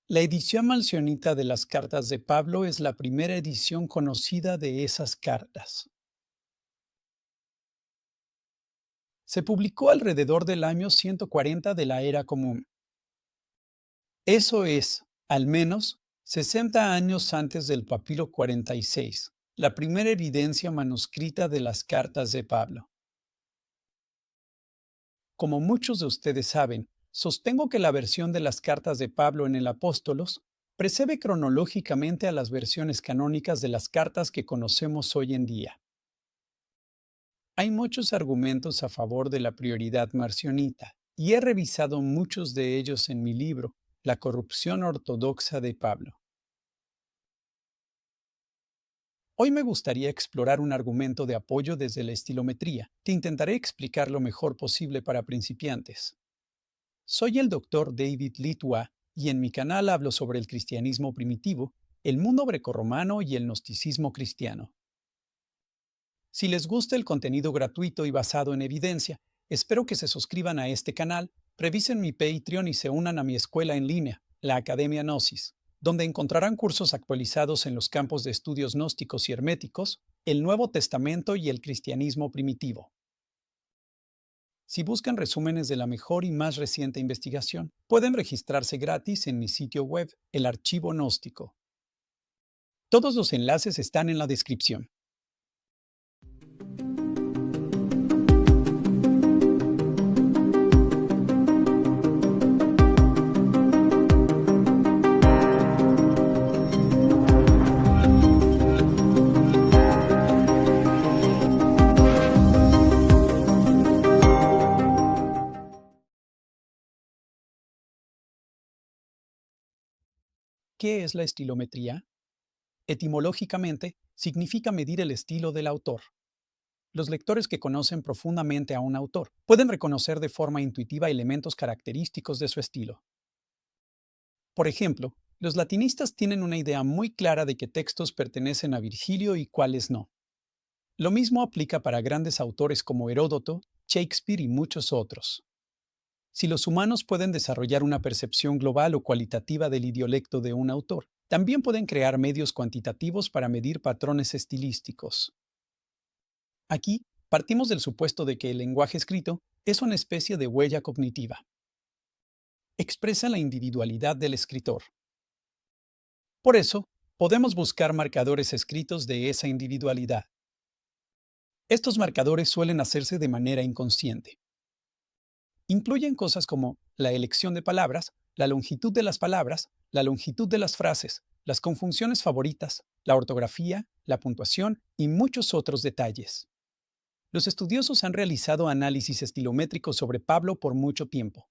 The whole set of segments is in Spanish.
La edición malcionita de las cartas de Pablo es la primera edición conocida de esas cartas. Se publicó alrededor del año 140 de la Era Común. Eso es, al menos, 60 años antes del Papiro 46, la primera evidencia manuscrita de las cartas de Pablo. Como muchos de ustedes saben, sostengo que la versión de las cartas de Pablo en el Apóstolos precede cronológicamente a las versiones canónicas de las cartas que conocemos hoy en día. Hay muchos argumentos a favor de la prioridad marcionita, y he revisado muchos de ellos en mi libro, La corrupción ortodoxa de Pablo. Hoy me gustaría explorar un argumento de apoyo desde la estilometría, que intentaré explicar lo mejor posible para principiantes. Soy el doctor David Litua y en mi canal hablo sobre el cristianismo primitivo, el mundo grecorromano y el gnosticismo cristiano. Si les gusta el contenido gratuito y basado en evidencia, espero que se suscriban a este canal, revisen mi Patreon y se unan a mi escuela en línea, la Academia Gnosis, donde encontrarán cursos actualizados en los campos de estudios gnósticos y herméticos, el Nuevo Testamento y el cristianismo primitivo. Si buscan resúmenes de la mejor y más reciente investigación, pueden registrarse gratis en mi sitio web, el Archivo Gnóstico. Todos los enlaces están en la descripción. ¿Qué es la estilometría? Etimológicamente, significa medir el estilo del autor. Los lectores que conocen profundamente a un autor pueden reconocer de forma intuitiva elementos característicos de su estilo. Por ejemplo, los latinistas tienen una idea muy clara de qué textos pertenecen a Virgilio y cuáles no. Lo mismo aplica para grandes autores como Heródoto, Shakespeare y muchos otros. Si los humanos pueden desarrollar una percepción global o cualitativa del idiolecto de un autor, también pueden crear medios cuantitativos para medir patrones estilísticos. Aquí, partimos del supuesto de que el lenguaje escrito es una especie de huella cognitiva. Expresa la individualidad del escritor. Por eso, podemos buscar marcadores escritos de esa individualidad. Estos marcadores suelen hacerse de manera inconsciente. Incluyen cosas como la elección de palabras, la longitud de las palabras, la longitud de las frases, las conjunciones favoritas, la ortografía, la puntuación y muchos otros detalles. Los estudiosos han realizado análisis estilométricos sobre Pablo por mucho tiempo,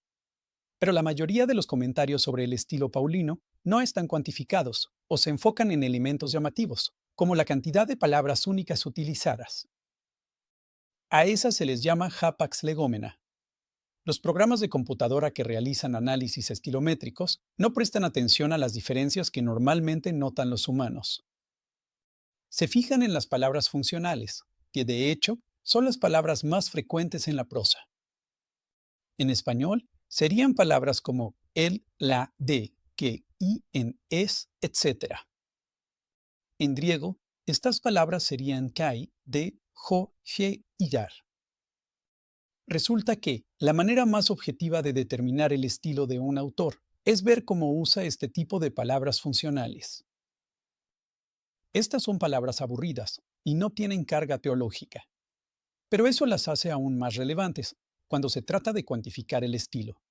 pero la mayoría de los comentarios sobre el estilo paulino no están cuantificados o se enfocan en elementos llamativos, como la cantidad de palabras únicas utilizadas. A esas se les llama hapax legomena. Los programas de computadora que realizan análisis estilométricos no prestan atención a las diferencias que normalmente notan los humanos. Se fijan en las palabras funcionales, que de hecho son las palabras más frecuentes en la prosa. En español, serían palabras como el, la, de, que, y, en, es, etc. En griego, estas palabras serían kai, de, jo, je y yar. Resulta que la manera más objetiva de determinar el estilo de un autor es ver cómo usa este tipo de palabras funcionales. Estas son palabras aburridas y no tienen carga teológica, pero eso las hace aún más relevantes cuando se trata de cuantificar el estilo.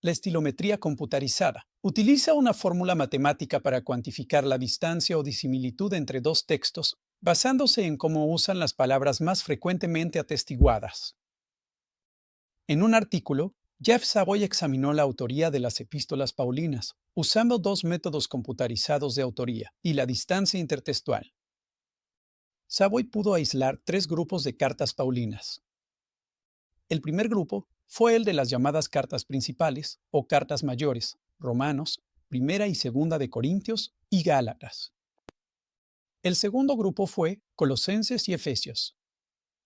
La estilometría computarizada utiliza una fórmula matemática para cuantificar la distancia o disimilitud entre dos textos, basándose en cómo usan las palabras más frecuentemente atestiguadas. En un artículo, Jeff Savoy examinó la autoría de las epístolas paulinas, usando dos métodos computarizados de autoría y la distancia intertextual. Savoy pudo aislar tres grupos de cartas paulinas. El primer grupo fue el de las llamadas cartas principales o cartas mayores, Romanos, Primera y Segunda de Corintios y Gálatas. El segundo grupo fue Colosenses y Efesios.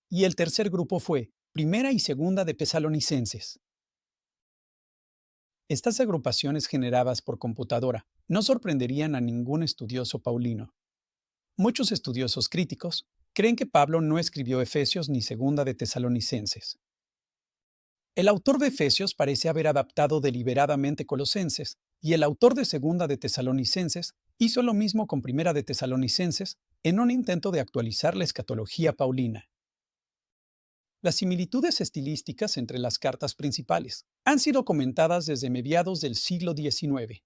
Y el tercer grupo fue Primera y Segunda de Tesalonicenses. Estas agrupaciones generadas por computadora no sorprenderían a ningún estudioso paulino. Muchos estudiosos críticos creen que Pablo no escribió Efesios ni Segunda de Tesalonicenses. El autor de Efesios parece haber adaptado deliberadamente Colosenses, y el autor de Segunda de Tesalonicenses hizo lo mismo con Primera de Tesalonicenses en un intento de actualizar la escatología paulina. Las similitudes estilísticas entre las cartas principales han sido comentadas desde mediados del siglo XIX.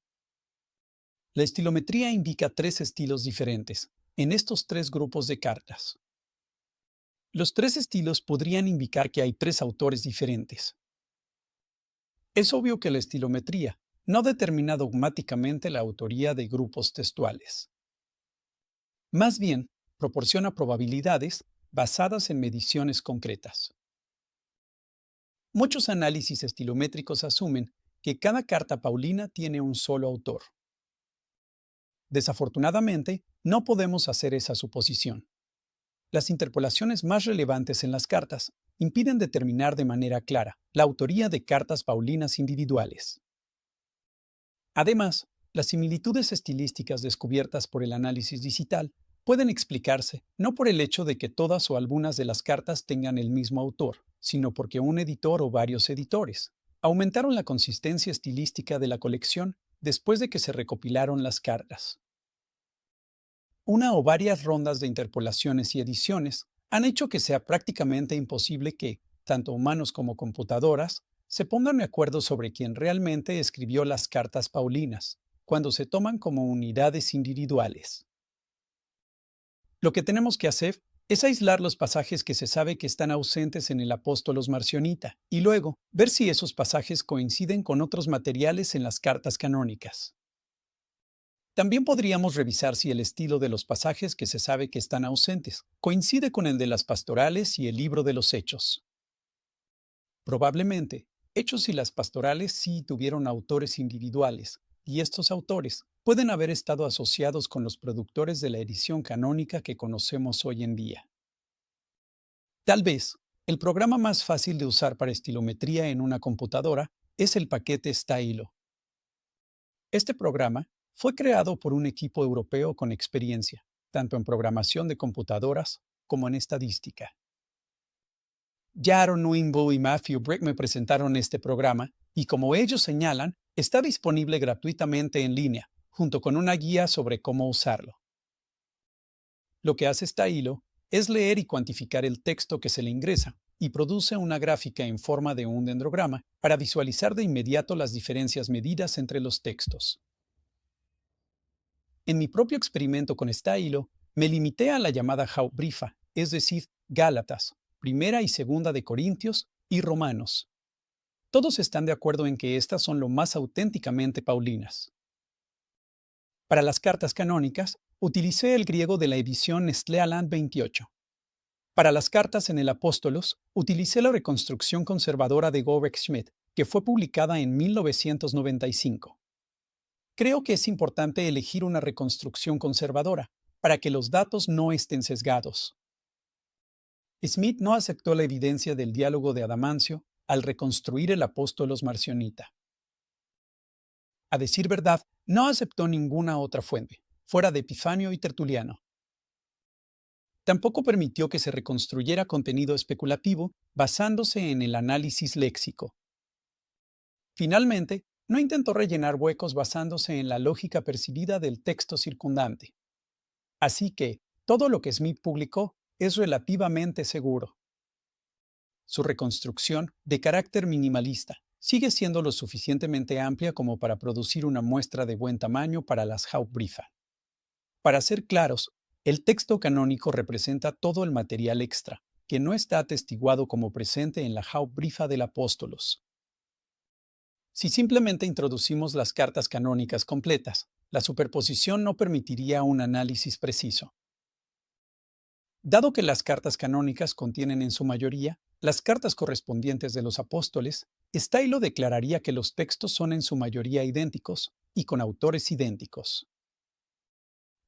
La estilometría indica tres estilos diferentes en estos tres grupos de cartas. Los tres estilos podrían indicar que hay tres autores diferentes. Es obvio que la estilometría no determina dogmáticamente la autoría de grupos textuales. Más bien, proporciona probabilidades basadas en mediciones concretas. Muchos análisis estilométricos asumen que cada carta paulina tiene un solo autor. Desafortunadamente, no podemos hacer esa suposición. Las interpolaciones más relevantes en las cartas impiden determinar de manera clara la autoría de cartas paulinas individuales. Además, las similitudes estilísticas descubiertas por el análisis digital pueden explicarse no por el hecho de que todas o algunas de las cartas tengan el mismo autor, sino porque un editor o varios editores aumentaron la consistencia estilística de la colección después de que se recopilaron las cartas. Una o varias rondas de interpolaciones y ediciones han hecho que sea prácticamente imposible que, tanto humanos como computadoras, se pongan de acuerdo sobre quién realmente escribió las cartas paulinas, cuando se toman como unidades individuales. Lo que tenemos que hacer es aislar los pasajes que se sabe que están ausentes en el Apóstolos Marcionita y luego ver si esos pasajes coinciden con otros materiales en las cartas canónicas. También podríamos revisar si el estilo de los pasajes que se sabe que están ausentes coincide con el de las pastorales y el libro de los Hechos. Probablemente, Hechos y las pastorales sí tuvieron autores individuales, y estos autores pueden haber estado asociados con los productores de la edición canónica que conocemos hoy en día. Tal vez, el programa más fácil de usar para estilometría en una computadora es el paquete Stailo. Este programa fue creado por un equipo europeo con experiencia, tanto en programación de computadoras como en estadística. Jaron Wimbo y Matthew Brick me presentaron este programa y, como ellos señalan, está disponible gratuitamente en línea, junto con una guía sobre cómo usarlo. Lo que hace Stailo es leer y cuantificar el texto que se le ingresa y produce una gráfica en forma de un dendrograma para visualizar de inmediato las diferencias medidas entre los textos. En mi propio experimento con Stailo, me limité a la llamada Hauptbriefe, es decir, Gálatas, Primera y Segunda de Corintios y Romanos. Todos están de acuerdo en que estas son lo más auténticamente paulinas. Para las cartas canónicas, utilicé el griego de la edición Nestle-Aland 28. Para las cartas en el Apóstolos, utilicé la reconstrucción conservadora de Goreck Schmidt, que fue publicada en 1995. Creo que es importante elegir una reconstrucción conservadora, para que los datos no estén sesgados. Smith no aceptó la evidencia del diálogo de Adamancio al reconstruir el Apóstolos Marcionita. A decir verdad, no aceptó ninguna otra fuente, fuera de Epifanio y Tertuliano. Tampoco permitió que se reconstruyera contenido especulativo basándose en el análisis léxico. Finalmente, no intentó rellenar huecos basándose en la lógica percibida del texto circundante. Así que, todo lo que Smith publicó es relativamente seguro. Su reconstrucción, de carácter minimalista, sigue siendo lo suficientemente amplia como para producir una muestra de buen tamaño para las Hauptbriefe. Para ser claros, el texto canónico representa todo el material extra, que no está atestiguado como presente en la Hauptbriefe del Apóstolos. Si simplemente introducimos las cartas canónicas completas, la superposición no permitiría un análisis preciso. Dado que las cartas canónicas contienen en su mayoría las cartas correspondientes de los apóstoles, Stailo declararía que los textos son en su mayoría idénticos y con autores idénticos.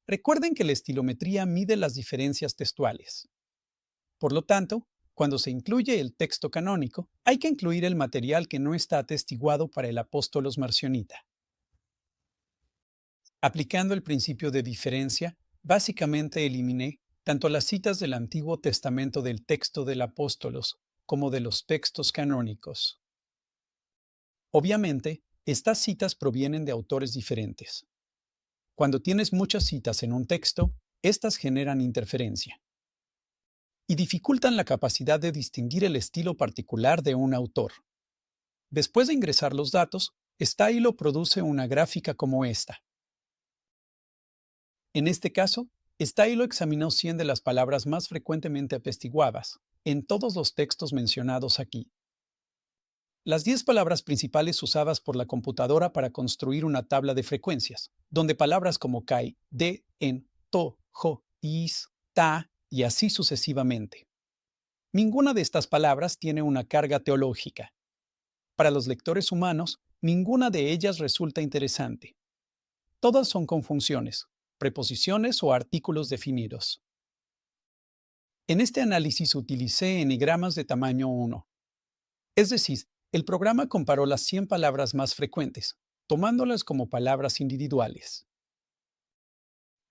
Recuerden que la estilometría mide las diferencias textuales. Por lo tanto, Cuando se incluye el texto canónico, hay que incluir el material que no está atestiguado para el apóstolos marcionita. Aplicando el principio de diferencia, básicamente eliminé tanto las citas del Antiguo Testamento del texto del apóstolos como de los textos canónicos. Obviamente, estas citas provienen de autores diferentes. Cuando tienes muchas citas en un texto, estas generan interferencia y dificultan la capacidad de distinguir el estilo particular de un autor. Después de ingresar los datos, Stylo produce una gráfica como esta. En este caso, Stylo examinó 100 de las palabras más frecuentemente atestiguadas en todos los textos mencionados aquí. Las 10 palabras principales usadas por la computadora para construir una tabla de frecuencias, donde palabras como kai, de, en, to, jo, is, ta y así sucesivamente. Ninguna de estas palabras tiene una carga teológica. Para los lectores humanos, ninguna de ellas resulta interesante. Todas son conjunciones, preposiciones o artículos definidos. En este análisis utilicé enigramas de tamaño 1. Es decir, el programa comparó las 100 palabras más frecuentes, tomándolas como palabras individuales.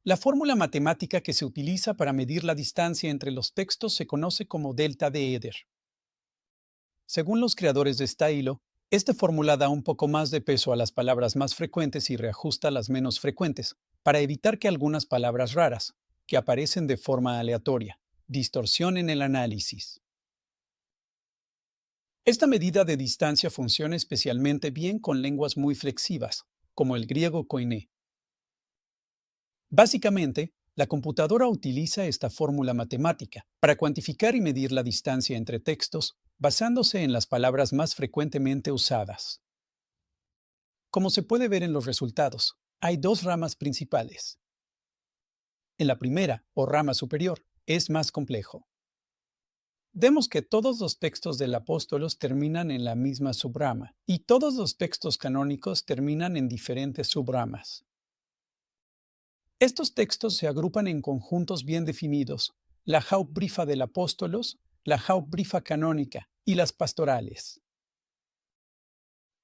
La fórmula matemática que se utiliza para medir la distancia entre los textos se conoce como delta de Eder. Según los creadores de Stylo, esta fórmula da un poco más de peso a las palabras más frecuentes y reajusta las menos frecuentes, para evitar que algunas palabras raras, que aparecen de forma aleatoria, distorsionen el análisis. Esta medida de distancia funciona especialmente bien con lenguas muy flexivas, como el griego koiné. Básicamente, la computadora utiliza esta fórmula matemática para cuantificar y medir la distancia entre textos basándose en las palabras más frecuentemente usadas. Como se puede ver en los resultados, hay dos ramas principales. En la primera, o rama superior, es más complejo. Vemos que todos los textos del Apóstolos terminan en la misma subrama, y todos los textos canónicos terminan en diferentes subramas. Estos textos se agrupan en conjuntos bien definidos, la Hauptbriefe del Apóstolos, la Hauptbriefe canónica y las pastorales.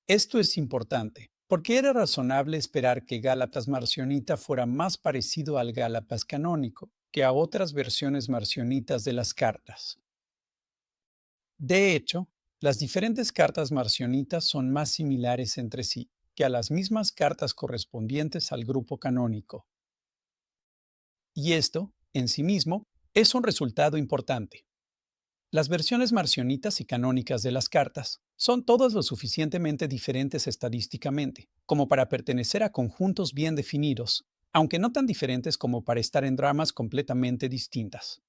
Esto es importante, porque era razonable esperar que Gálatas marcionita fuera más parecido al Gálatas canónico que a otras versiones marcionitas de las cartas. De hecho, las diferentes cartas marcionitas son más similares entre sí que a las mismas cartas correspondientes al grupo canónico. Y esto, en sí mismo, es un resultado importante. Las versiones marcionitas y canónicas de las cartas son todas lo suficientemente diferentes estadísticamente como para pertenecer a conjuntos bien definidos, aunque no tan diferentes como para estar en ramas completamente distintas.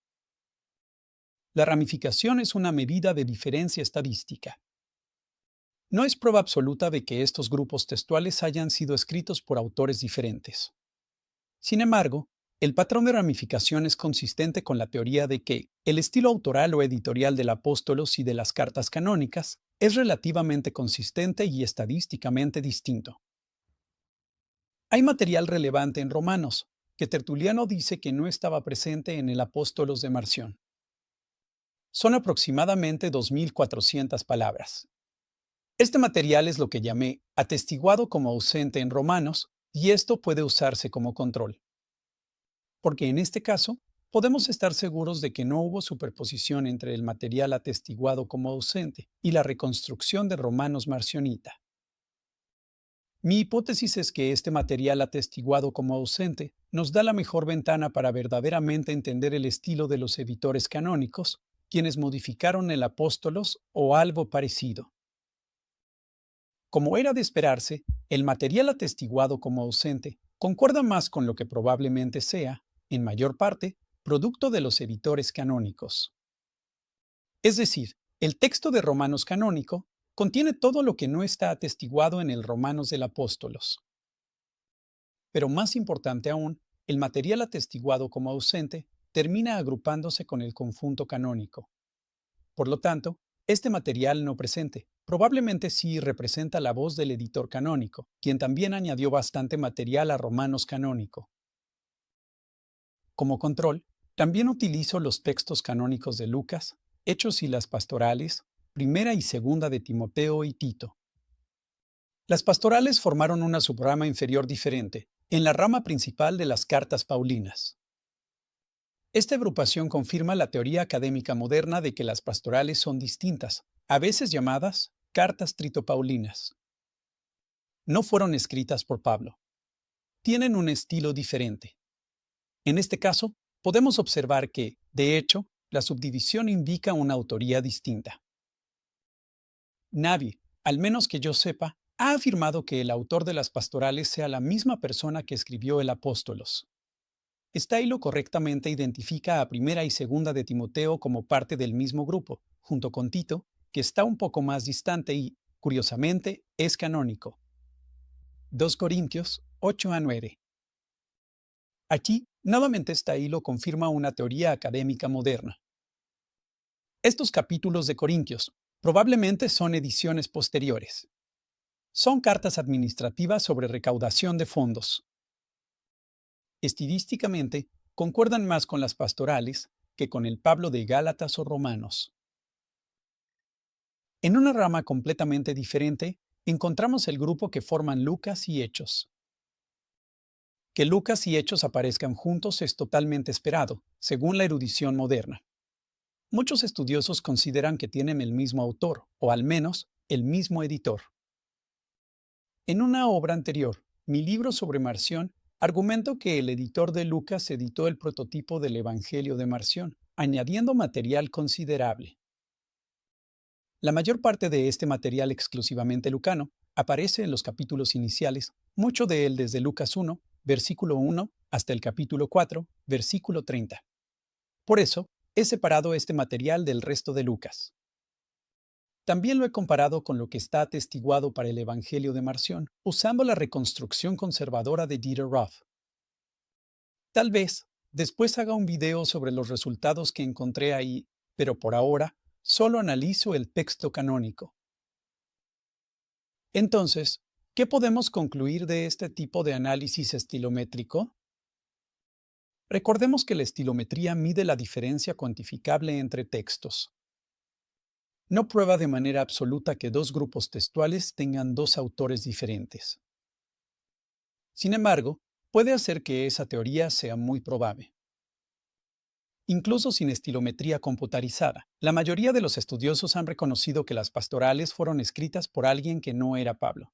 La ramificación es una medida de diferencia estadística. No es prueba absoluta de que estos grupos textuales hayan sido escritos por autores diferentes. Sin embargo, el patrón de ramificación es consistente con la teoría de que el estilo autoral o editorial del Apóstolos y de las cartas canónicas es relativamente consistente y estadísticamente distinto. Hay material relevante en Romanos, que Tertuliano dice que no estaba presente en el Apóstolos de Marción. Son aproximadamente 2.400 palabras. Este material es lo que llamé atestiguado como ausente en Romanos, y esto puede usarse como control. Porque en este caso, podemos estar seguros de que no hubo superposición entre el material atestiguado como ausente y la reconstrucción de Romanos marcionita. Mi hipótesis es que este material atestiguado como ausente nos da la mejor ventana para verdaderamente entender el estilo de los editores canónicos, quienes modificaron el Apóstolos o algo parecido. Como era de esperarse, el material atestiguado como ausente concuerda más con lo que probablemente sea, en mayor parte, producto de los editores canónicos. Es decir, el texto de Romanos canónico contiene todo lo que no está atestiguado en el Romanos del Apóstolos. Pero más importante aún, el material atestiguado como ausente termina agrupándose con el conjunto canónico. Por lo tanto, este material no presente probablemente sí representa la voz del editor canónico, quien también añadió bastante material a Romanos canónico. Como control, también utilizo los textos canónicos de Lucas, Hechos y las pastorales, primera y segunda de Timoteo y Tito. Las pastorales formaron una subrama inferior diferente, en la rama principal de las cartas paulinas. Esta agrupación confirma la teoría académica moderna de que las pastorales son distintas, a veces llamadas cartas tritopaulinas. No fueron escritas por Pablo. Tienen un estilo diferente. En este caso, podemos observar que, de hecho, la subdivisión indica una autoría distinta. Nadie, al menos que yo sepa, ha afirmado que el autor de las pastorales sea la misma persona que escribió el Apóstolos. Stailo correctamente identifica a Primera y Segunda de Timoteo como parte del mismo grupo, junto con Tito, que está un poco más distante y, curiosamente, es canónico. 2 Corintios 8 a 9. Aquí, nuevamente Stailo confirma una teoría académica moderna. Estos capítulos de Corintios probablemente son ediciones posteriores. Son cartas administrativas sobre recaudación de fondos. Estilísticamente, concuerdan más con las pastorales que con el Pablo de Gálatas o Romanos. En una rama completamente diferente, encontramos el grupo que forman Lucas y Hechos. Que Lucas y Hechos aparezcan juntos es totalmente esperado, según la erudición moderna. Muchos estudiosos consideran que tienen el mismo autor, o al menos el mismo editor. En una obra anterior, mi libro sobre Marción, argumento que el editor de Lucas editó el prototipo del Evangelio de Marción, añadiendo material considerable. La mayor parte de este material exclusivamente lucano aparece en los capítulos iniciales, mucho de él desde Lucas 1, versículo 1, hasta el capítulo 4, versículo 30. Por eso, he separado este material del resto de Lucas. También lo he comparado con lo que está atestiguado para el Evangelio de Marción, usando la reconstrucción conservadora de Dieter Roth. Tal vez después haga un video sobre los resultados que encontré ahí, pero por ahora solo analizo el texto canónico. Entonces, ¿qué podemos concluir de este tipo de análisis estilométrico? Recordemos que la estilometría mide la diferencia cuantificable entre textos. No prueba de manera absoluta que dos grupos textuales tengan dos autores diferentes. Sin embargo, puede hacer que esa teoría sea muy probable. Incluso sin estilometría computarizada, la mayoría de los estudiosos han reconocido que las pastorales fueron escritas por alguien que no era Pablo.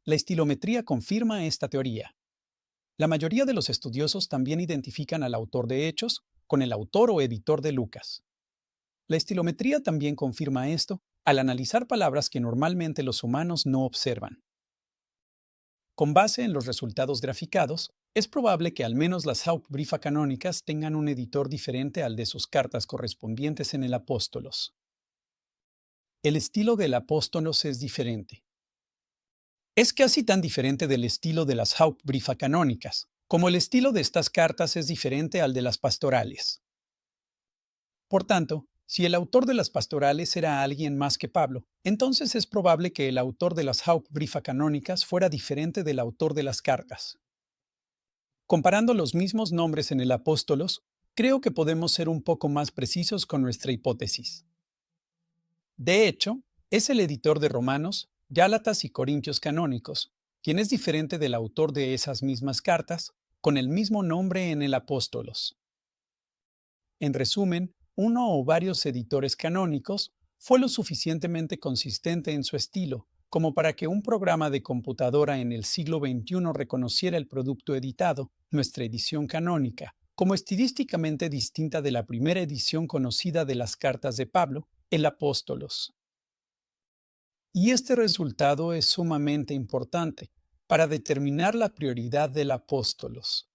La estilometría confirma esta teoría. La mayoría de los estudiosos también identifican al autor de Hechos con el autor o editor de Lucas. La estilometría también confirma esto al analizar palabras que normalmente los humanos no observan. Con base en los resultados graficados, es probable que al menos las Hauptbriefe canónicas tengan un editor diferente al de sus cartas correspondientes en el Apóstolos. El estilo del Apóstolos es diferente. Es casi tan diferente del estilo de las Hauptbriefe canónicas, como el estilo de estas cartas es diferente al de las pastorales. Por tanto, si el autor de las pastorales era alguien más que Pablo, entonces es probable que el autor de las Hauptbriefe canónicas fuera diferente del autor de las cartas. Comparando los mismos nombres en el Apóstolos, creo que podemos ser un poco más precisos con nuestra hipótesis. De hecho, es el editor de Romanos, Gálatas y Corintios canónicos, quien es diferente del autor de esas mismas cartas, con el mismo nombre en el Apóstolos. En resumen, uno o varios editores canónicos fue lo suficientemente consistente en su estilo como para que un programa de computadora en el siglo XXI reconociera el producto editado, nuestra edición canónica, como estilísticamente distinta de la primera edición conocida de las cartas de Pablo, el Apóstolos. Y este resultado es sumamente importante para determinar la prioridad del Apóstolos.